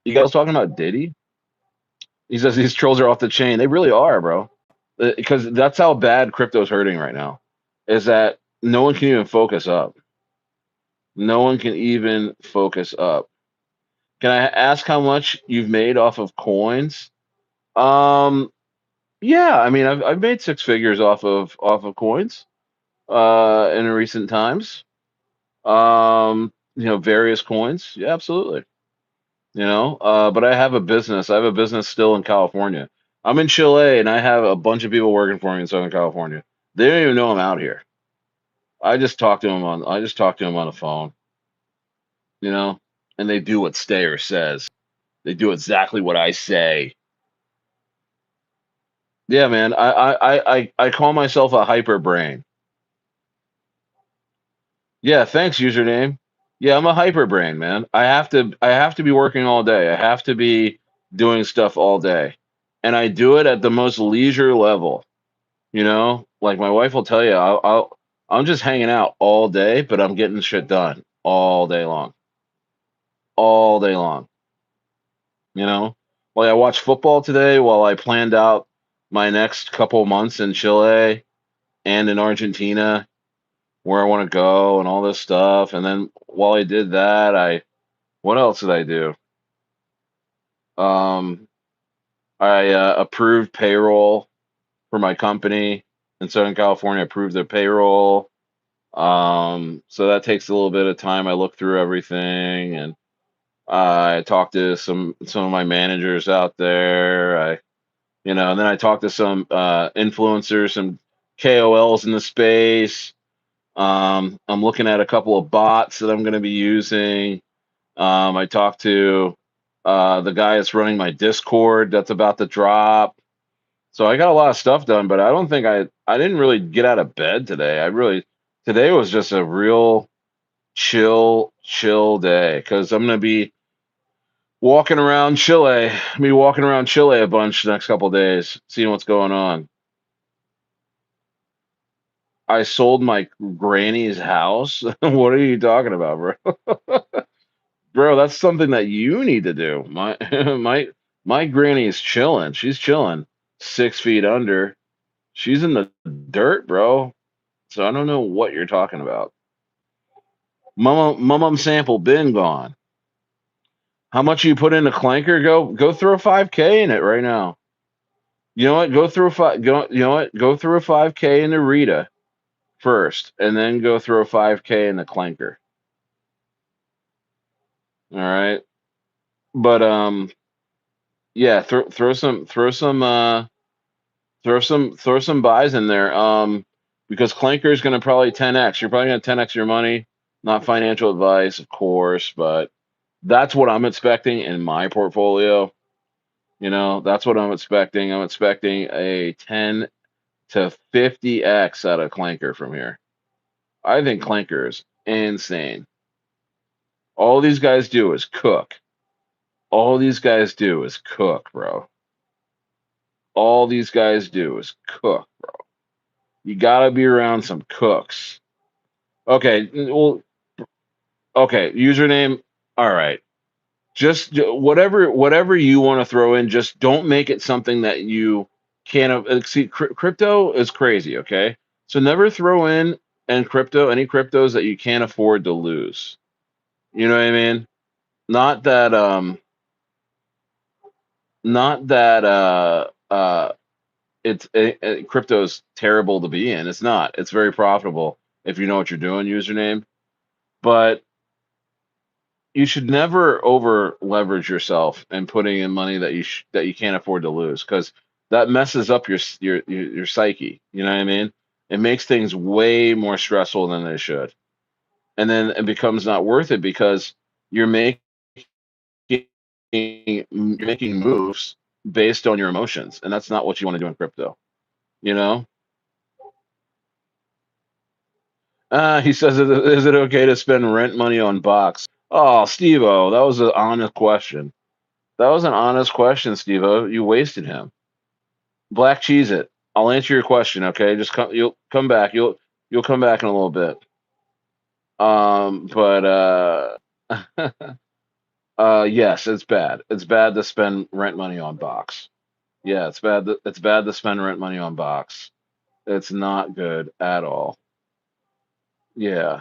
You guys talking about Diddy? He says these trolls are off the chain. They really are, bro. Because that's how bad crypto's hurting right now. Is that no one can even focus up. No one can even focus up. Can I ask how much you've made off of coins? Um, yeah, I mean, I've made six figures off of coins in recent times. Various coins. Yeah, absolutely. But I have a business. I have a business still in California. I'm in Chile and I have a bunch of people working for me in Southern California. They don't even know I'm out here. I just talk to them on the phone, you know, and they do what Stayer says. They do exactly what I say. Yeah, man. I call myself a hyper brain. Yeah, thanks, username. Yeah, I'm a hyper brain, man. I have to be working all day. I have to be doing stuff all day. And I do it at the most leisure level. Like my wife will tell you, I'm just hanging out all day, but I'm getting shit done all day long, all day long. You know, like I watched football today while I planned out my next couple months in Chile and in Argentina, where I want to go and all this stuff. And then while I did that, what else did I do? Um, I approved payroll for my company in Southern California. Approved their payroll. So that takes a little bit of time. I look through everything and I talked to some of my managers out there. And then I talked to some influencers, some KOLs in the space. I'm looking at a couple of bots that I'm going to be using. I talked to the guy that's running my Discord that's about to drop. So I got a lot of stuff done, but I don't think I didn't really get out of bed today. Today was just a real chill day because I'm gonna be walking around Chile. Be walking around Chile a bunch the next couple of days, seeing what's going on. I sold my granny's house. What are you talking about, bro? Bro, that's something that you need to do. My my granny is chilling. She's chilling 6 feet under. She's in the dirt, bro. So I don't know what you're talking about. Mama sample been gone. How much you put into Clanker? Go throw 5K in it right now. You know what? Go through five. Go. You know what? Go through a 5K into Rita first, and then go throw a 5K in the Clanker. All right. But yeah. Throw some buys in there. Because Clanker is going to probably 10x. You're probably going to 10x your money. Not financial advice, of course, but that's what I'm expecting in my portfolio. That's what I'm expecting. I'm expecting a 10 to 50x out of Clanker from here. I think Clanker is insane. All these guys do is cook. All these guys do is cook, bro. All these guys do is cook, bro. You gotta be around some cooks. Okay, well, okay, username. All right. Just whatever you want to throw in, just don't make it something that you can't see. Crypto is crazy, okay? So never throw in any cryptos that you can't afford to lose. You know what I mean? Not that not that crypto's terrible to be in. It's not. It's very profitable if you know what you're doing, username. But you should never over leverage yourself and putting in money that you can't afford to lose, because that messes up your psyche. You know what I mean? It makes things way more stressful than they should, and then it becomes not worth it because you're making you're making moves based on your emotions, and that's not what you want to do in crypto. You know? He says, "Is it okay to spend rent money on box?" Oh, Steve-O, that was an honest question. That was an honest question, Steve-O. You wasted him. Black cheese it. I'll answer your question, okay? Just come. You'll come back. You'll come back in a little bit. But yes, it's bad. It's bad to spend rent money on box. Yeah, it's bad to spend rent money on box. It's not good at all. Yeah.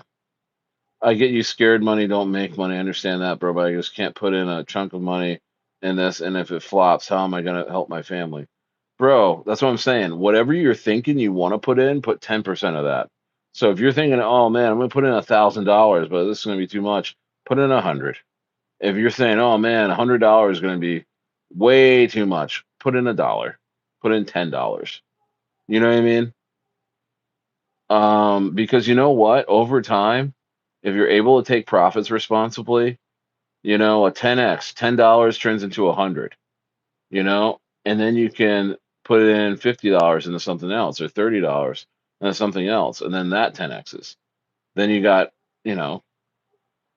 I get you scared money don't make money. I understand that, bro, but I just can't put in a chunk of money in this, and if it flops, how am I gonna help my family? Bro, that's what I'm saying. Whatever you're thinking you want to put in, put 10% of that. So if you're thinking, oh man, I'm gonna put in $1,000, but this is gonna be too much, put in 100. If you're saying, oh man, $100 is gonna be way too much, put in $1. Put in $10. You know what I mean? Because you know what? Over time, if you're able to take profits responsibly, a 10x, $10 turns into 100, and then you can put in $50 into something else, or $30 into something else, and then that 10x's. Then you got, you know,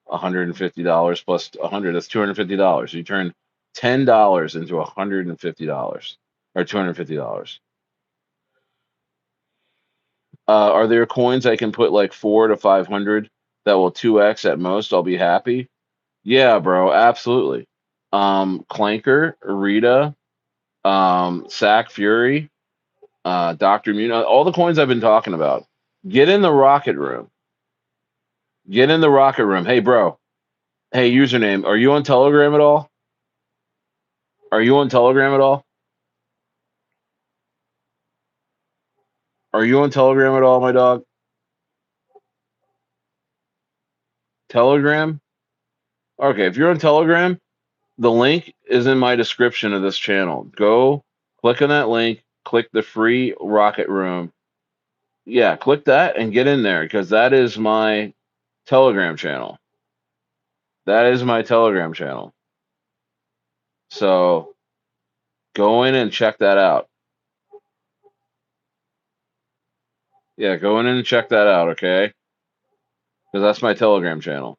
$150 plus 100, that's $250. You turn $10 into $150 or $250. Are there coins I can put like 4 to 500 that will 2x at most? I'll be happy. Yeah, bro, absolutely. Clanker, Rita, Sack Fury, DrMutant, all the coins I've been talking about. Get in the rocket room. Get in the rocket room. Hey, bro. Hey, username. Are you on Telegram at all? Are you on Telegram at all? Are you on Telegram at all, my dog? Telegram? Okay, if you're on Telegram, the link is in my description of this channel. Go click on that link, click the free rocket room. Yeah, click that and get in there, because that is my Telegram channel. That is my Telegram channel. So go in and check that out. Yeah, go in and check that out, okay? Because that's my Telegram channel.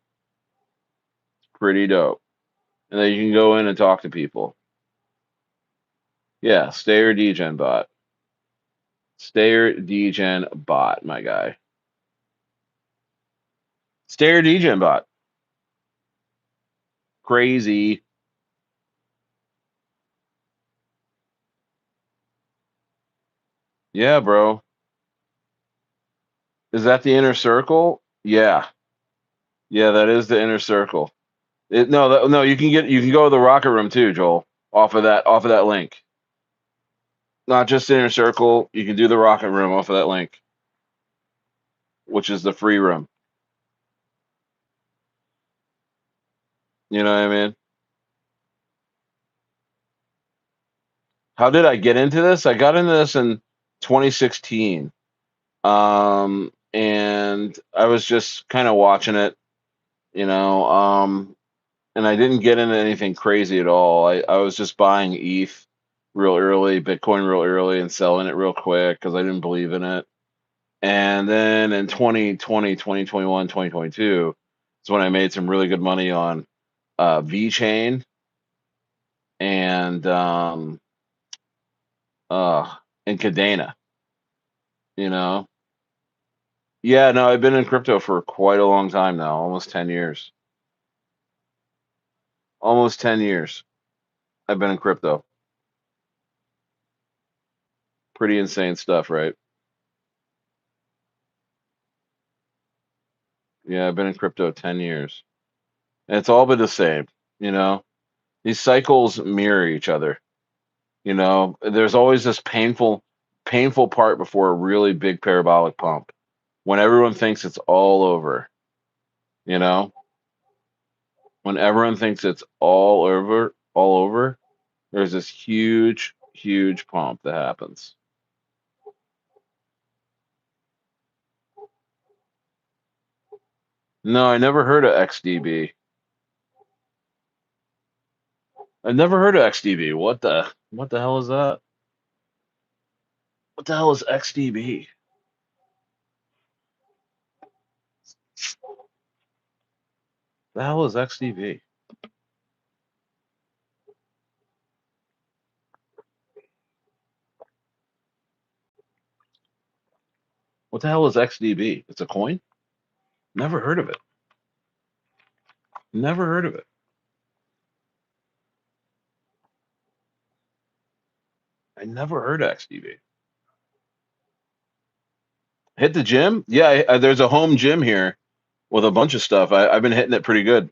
Pretty dope. And then you can go in and talk to people. Yeah, Stayer Degen bot. Stayer Degen bot, my guy. Stayer Degen bot. Crazy. Yeah, bro. Is that the inner circle? Yeah. Yeah, that is the inner circle. No, you can go to the rocket room too, Joel. Off of that link. Not just inner circle. You can do the rocket room off of that link, which is the free room. You know what I mean? How did I get into this? I got into this in 2016. And I was just kind of watching it, you know. and I didn't get into anything crazy at all. I was just buying ETH real early, Bitcoin real early, and selling it real quick because I didn't believe in it. And then in 2020, 2021, 2022 is when I made some really good money on VeChain and uh and Cadena, you know. Yeah, no, I've been in crypto for quite a long time now, almost 10 years. Almost 10 years I've been in crypto. Pretty insane stuff, right? Yeah, I've been in crypto 10 years. And it's all been the same, you know. These cycles mirror each other, you know. There's always this painful part before a really big parabolic pump when everyone thinks it's all over, you know. When everyone thinks it's all over, there's this huge pump that happens. No, I never heard of XDB. I've never heard of XDB. What the hell is that? What the hell is XDB? The hell is XDB? What the hell is XDB? It's a coin? Never heard of it. Never heard of it. I never heard of XDB. Hit the gym? Yeah, there's a home gym here with a bunch of stuff. I've been hitting it pretty good.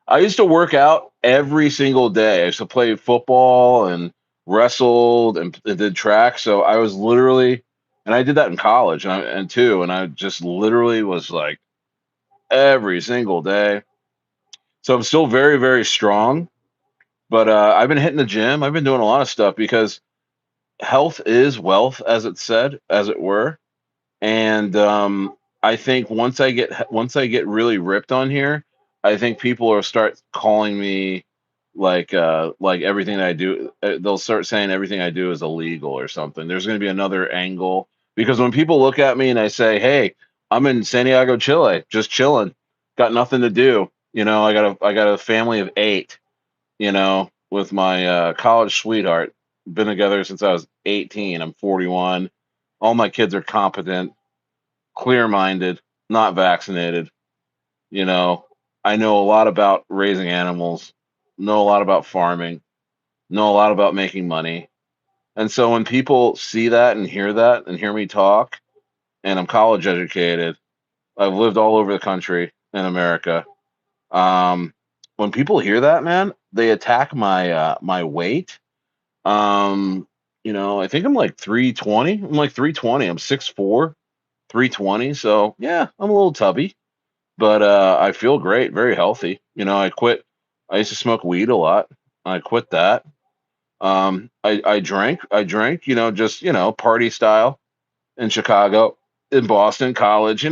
I used to work out every single day. I used to play football and wrestled and did track. So I was literally, and I did that in college and too. And I just literally was like every single day. So I'm still very strong. But I've been hitting the gym. I've been doing a lot of stuff because health is wealth, as it said, as it were. And I think once I get really ripped on here, I think people will start calling me like everything that I do. They'll start saying everything I do is illegal or something. There's going to be another angle because when people look at me and I say, "Hey, I'm in Santiago, Chile, just chilling, got nothing to do," I got a family of 8, with my college sweetheart. Been together since I was 18. I'm 41. All my kids are competent, clear-minded, not vaccinated. You know, I know a lot about raising animals, know a lot about farming, know a lot about making money. And so when people see that and hear me talk, and I'm college educated, I've lived all over the country in America. Um, when people hear that, man, they attack my weight. I think I'm like 320. I'm like 320. I'm 6'4", 320. So yeah, I'm a little tubby, but I feel great, very healthy. I quit. I used to smoke weed a lot. I quit that. I drank, just party style in Chicago, in Boston, college.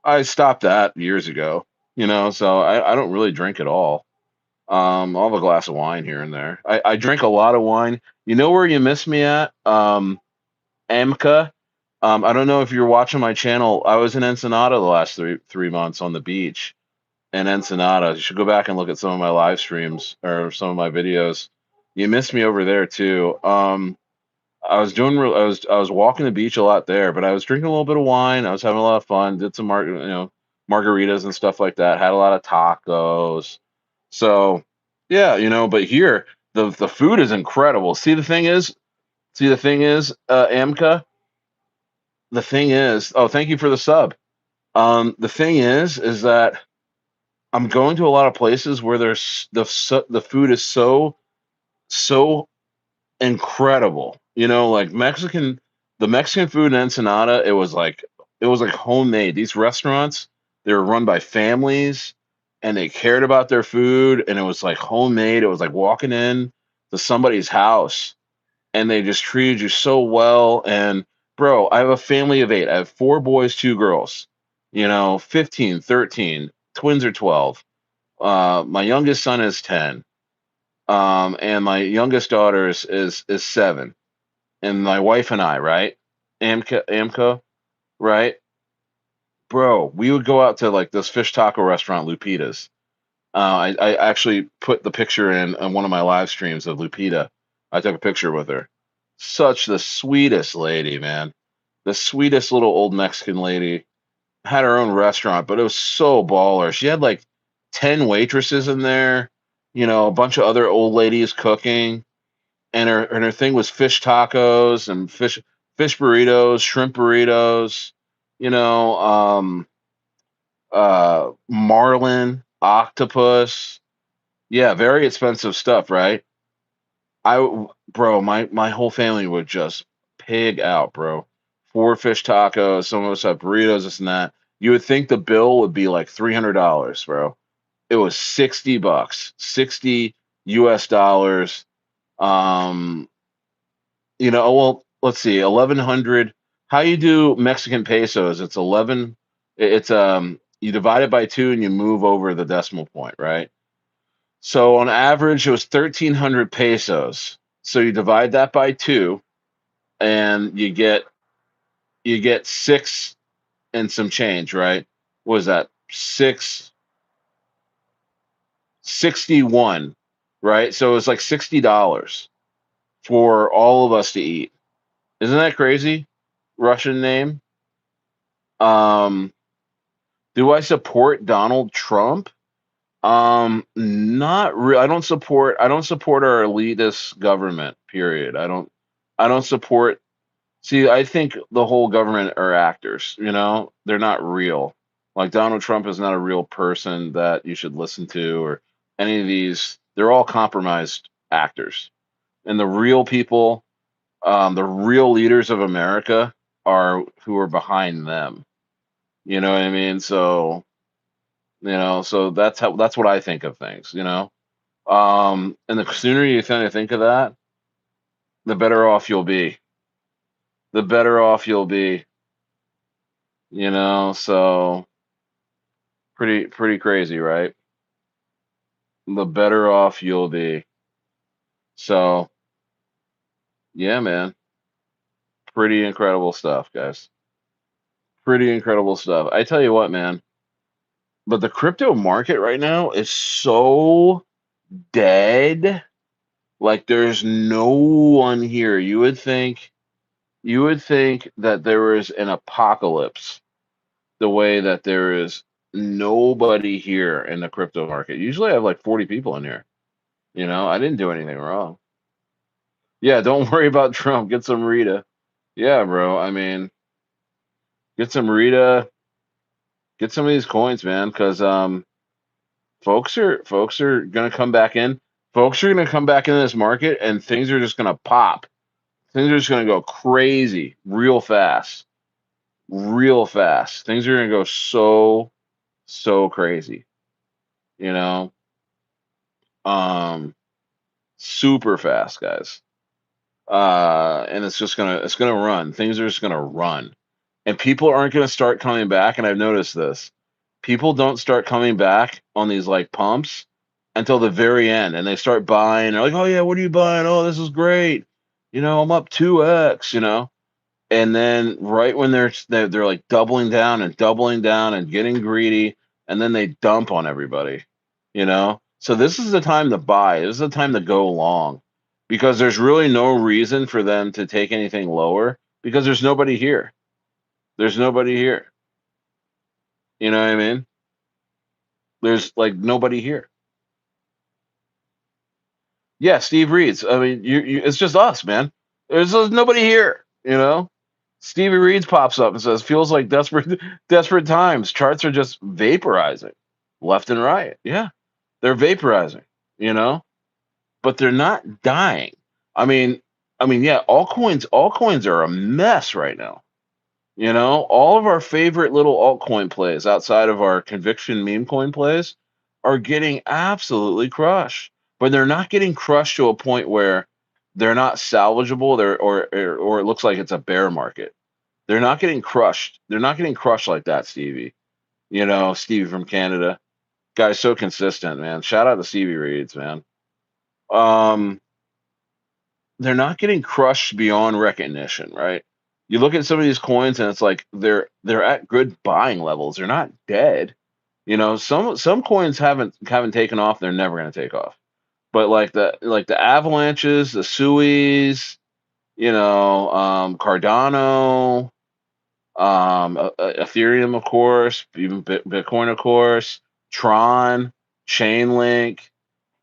I stopped that years ago. So I don't really drink at all. I'll have a glass of wine here and there. I drink a lot of wine. You know where you miss me at? Amka. I don't know if you're watching my channel. I was in Ensenada the last three months on the beach in Ensenada. You should go back and look at some of my live streams or some of my videos. You missed me over there too. I was walking the beach a lot there, but I was drinking a little bit of wine. I was having a lot of fun. Did some margaritas and stuff like that. Had a lot of tacos. So yeah, but here the food is incredible. See the thing is, Amka. The thing is, oh, thank you for the sub. The thing is that I'm going to a lot of places where there's the food is so incredible. Like the Mexican food in Ensenada, it was like homemade. These restaurants, they were run by families and they cared about their food and it was like homemade. It was like walking in to somebody's house and they just treated you so well. And bro, I have a family of 8. I have 4 boys, 2 girls. 15, 13, twins are 12. My youngest son is 10, and my youngest daughter is 7, and my wife and I, right? Amco, right? Bro, we would go out to like this fish taco restaurant, Lupita's. I actually put the picture in on one of my live streams of Lupita. I took a picture with her. Such the sweetest lady, man. The sweetest little old Mexican lady. Had her own restaurant, but it was so baller. She had like 10 waitresses in there, a bunch of other old ladies cooking, and her thing was fish tacos and fish burritos, shrimp burritos, you know, marlin, octopus. Yeah, very expensive stuff, right? Bro, my whole family would just pig out, bro. 4 fish tacos, some of us have burritos, this and that. You would think the bill would be like $300, bro. It was $60, 60 US dollars. Um, well, let's see, 1100. How you do Mexican pesos? It's 11. It's you divide it by two and you move over the decimal point, right? So on average, it was 1,300 pesos. So you divide that by two, and you get six and some change, right? What was that? 661, right? So it was like $60 for all of us to eat. Isn't that crazy? Russian name. Um, do I support Donald Trump? Not real. I don't support our elitist government, period. I don't support. See, I think the whole government are actors, They're not real. Like Donald Trump is not a real person that you should listen to, or any of these. They're all compromised actors. And the real people, the real leaders of America are who are behind them. You know what I mean? So that's what I think of things. And the sooner you kind of think of that, the better off you'll be. The better off you'll be. So pretty crazy, right? The better off you'll be. So yeah, man, pretty incredible stuff, guys. Pretty incredible stuff. I tell you what, man. But the crypto market right now is so dead. Like there's no one here. You would think that there was an apocalypse the way that there is nobody here in the crypto market. Usually I have like 40 people in here. I didn't do anything wrong. Yeah, don't worry about Trump. Get some Rita. Yeah, bro. I mean, get some Rita, get some of these coins, man, because folks are gonna come back in. Folks are gonna come back into this market and things are just gonna pop. Things are just gonna go crazy real fast. Real fast. Things are gonna go so crazy, you know. Um Super fast, guys. And it's gonna run. Things are just gonna run. And people aren't gonna start coming back, and I've noticed this. People don't start coming back on these like pumps until the very end, and they start buying. They're like, "Oh yeah, what are you buying? Oh, this is great. I'm up 2x. And then right when they're like doubling down and getting greedy, and then they dump on everybody. So this is the time to buy. This is the time to go long, because there's really no reason for them to take anything lower, because there's nobody here. There's nobody here. You know what I mean? There's like nobody here. Yeah, Steve Reed's. I mean, it's just us, man. There's nobody here. Stevie Reed's pops up and says, "Feels like desperate times. Charts are just vaporizing, left and right. Yeah, they're vaporizing. You know, but they're not dying. I mean, yeah, all coins are a mess right now. All of our favorite little altcoin plays outside of our conviction meme coin plays are getting absolutely crushed. But they're not getting crushed to a point where they're not salvageable. Or it looks like it's a bear market. They're not getting crushed. They're not getting crushed like that, Stevie. Stevie from Canada. Guy's so consistent, man. Shout out to Stevie Reeds, man. Um, they're not getting crushed beyond recognition, right? You look at some of these coins and it's like they're at good buying levels. They're not dead. You know, some coins haven't taken off. They're never going to take off. But like the avalanches, the Suis, Cardano, Ethereum, of course, even Bitcoin, of course, Tron, Chainlink,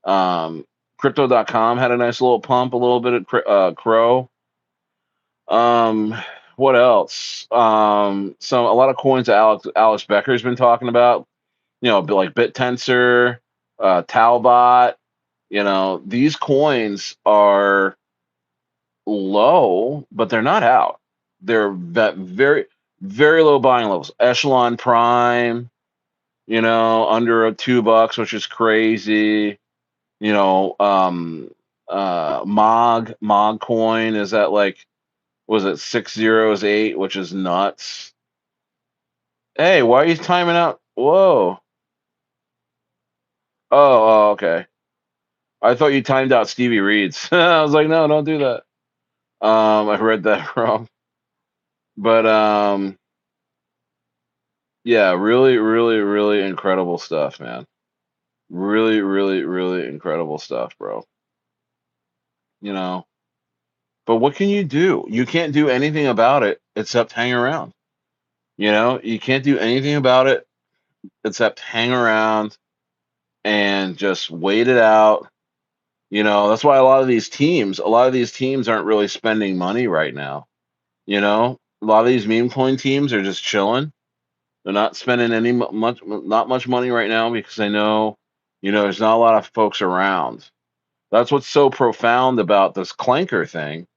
um, Crypto.com had a nice little pump, a little bit of Crow. Um, what else? So a lot of coins that Alex Becker's been talking about, like BitTensor, Talbot. These coins are low, but they're not out. They're at very, very low buying levels. Echelon Prime, under $2, which is crazy. Mog coin is at like, was it 608, which is nuts. Hey, why are you timing out? Whoa. Okay. I thought you timed out Stevie Reed's. I was like, no, don't do that. I read that wrong. But yeah, really, really, really incredible stuff, man. Really, really, really incredible stuff, bro. You know, but what can you do? You can't do anything about it except hang around. You can't do anything about it except hang around and just wait it out. That's why a lot of these teams aren't really spending money right now. A lot of these meme coin teams are just chilling. They're not spending not much money right now because they know, there's not a lot of folks around. That's what's so profound about this Clanker thing.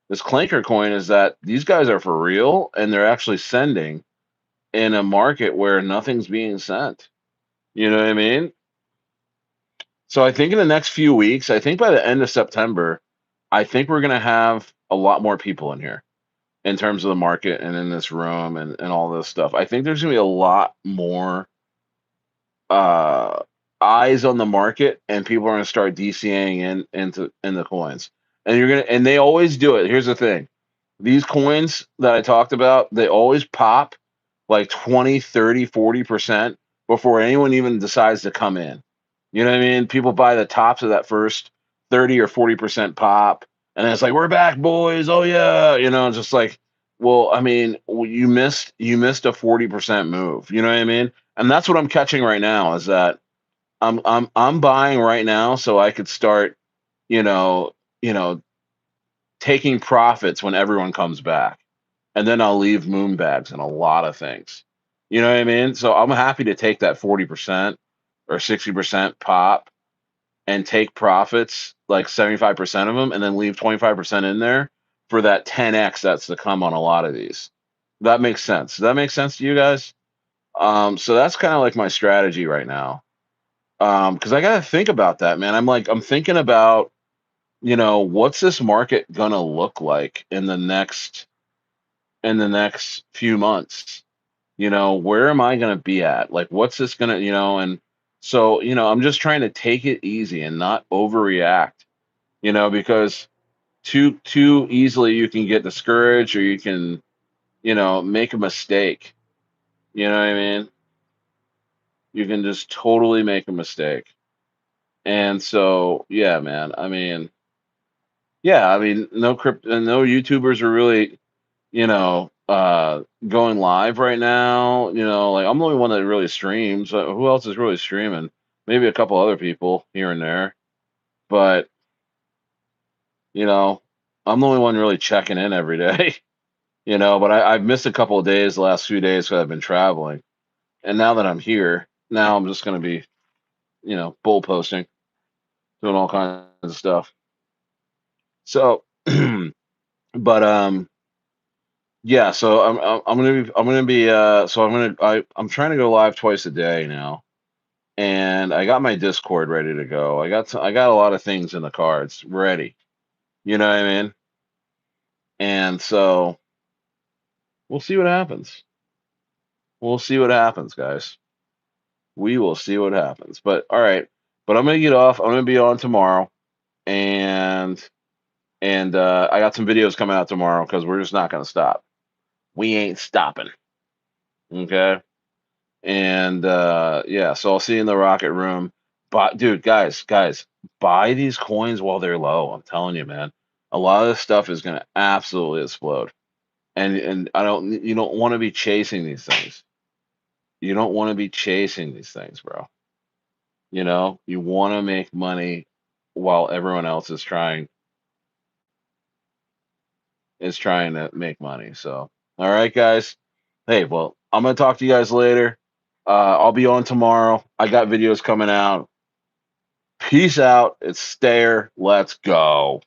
This Clanker coin is that these guys are for real and they're actually sending in a market where nothing's being sent. You know what I mean? So I think in the next few weeks, I think by the end of September, I think we're going to have a lot more people in here in terms of the market and in this room and all this stuff. I think there's going to be a lot more uh, eyes on the market, and people are going to start DCAing in the coins. And they always do it. Here's the thing: these coins that I talked about, they always pop like 20, 30, 40% before anyone even decides to come in. You know what I mean? People buy the tops of that first 30 or 40% pop, and then it's like, we're back, boys. Oh yeah. Just like, well, I mean, you missed a 40% move. You know what I mean? And that's what I'm catching right now is that I'm buying right now so I could start, you know, you know, taking profits when everyone comes back. And then I'll leave moon bags and a lot of things. You know what I mean? So I'm happy to take that 40% or 60% pop and take profits, like 75% of them, and then leave 25% in there for that 10x that's to come on a lot of these. That makes sense. Does that make sense to you guys? So that's kind of like my strategy right now. Because I gotta think about that, man. I'm thinking about, what's this market gonna look like in the next few months? Where am I gonna be at? Like, what's this gonna, and so, I'm just trying to take it easy and not overreact, because too easily you can get discouraged or you can, make a mistake. You know what I mean? You can just totally make a mistake. And so, yeah, man. No YouTubers are really, going live right now. Like I'm the only one that really streams. Who else is really streaming? Maybe a couple other people here and there, but you know, I'm the only one really checking in every day. But I've missed a couple of days the last few days because I've been traveling, and now that I'm here, now I'm just gonna be, bull posting, doing all kinds of stuff. So, but yeah, so I'm trying to go live twice a day now, and I got my Discord ready to go. I got a lot of things in the cards ready. You know what I mean? And so we'll see what happens. We'll see what happens, guys. We will see what happens. But all right. But I'm gonna get off. I'm gonna be on tomorrow, and I got some videos coming out tomorrow because we're just not gonna stop. We ain't stopping. Okay. And yeah, so I'll see you in the rocket room. But dude, guys, buy these coins while they're low. I'm telling you, man. A lot of this stuff is gonna absolutely explode. And I don't you don't want to be chasing these things. You don't want to be chasing these things, bro. You know, you want to make money while everyone else is trying to make money. So, all right, guys. Hey, well, I'm gonna talk to you guys later. I'll be on tomorrow. I got videos coming out. Peace out. It's Stayer. Let's go.